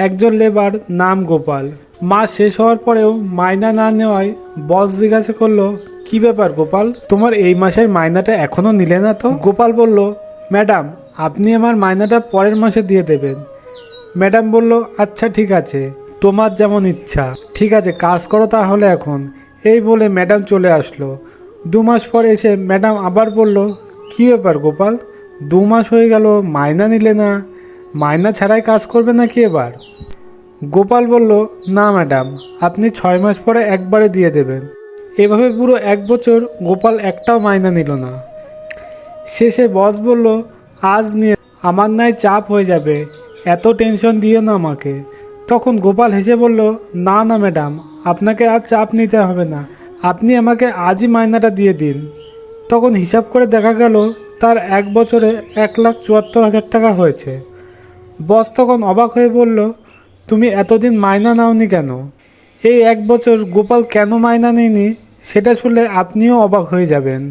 একজন লেবার নাম গোপাল। মাস শেষ হওয়ার পরেও মাইনা না নেওয়ায় বস জিজ্ঞাসা করলো, কি ব্যাপার গোপাল, তোমার এই মাসের মাইনাটা এখনো নিলে না তো? গোপাল বলল, ম্যাডাম আপনি আমার মাইনাটা পরের মাসে দিয়ে দেবেন। ম্যাডাম বলল, আচ্ছা ঠিক আছে, তোমার যেমন ইচ্ছা, ঠিক আছে কাজ করো তাহলে এখন। এই বলে ম্যাডাম চলে আসলো। 2 মাস পর এসে ম্যাডাম আবার বলল, কি ব্যাপার গোপাল, 2 মাস হয়ে গেল মাইনা নিলে না, মাইনা ছাড়াই কাজ করবে নাকি এবার? গোপাল বলল, না ম্যাডাম, আপনি 6 মাস পরে একবারে দিয়ে দেবেন। এভাবে পুরো 1 বছর গোপাল একটাও মাইনা নিল না। শেষে বস বলল, আজ নিয়ে আমার নাই চাপ হয়ে যাবে, এত টেনশন দিও না আমাকে। তখন গোপাল হেসে বলল, না না ম্যাডাম, আপনাকে আর চাপ নিতে হবে না, আপনি আমাকে আজই মাইনাটা দিয়ে দিন। তখন হিসাব করে দেখা গেল তার 1 বছরে 1,74,000 টাকা হয়েছে। বস তখন অবাক হয়ে বলল, তুমি এতদিন মাইনা নাওনি কেন? এই 1 বছর গোপাল কেন মাইনা নেয়নি সেটা শুনলে আপনিও অবাক হয়ে যাবেন।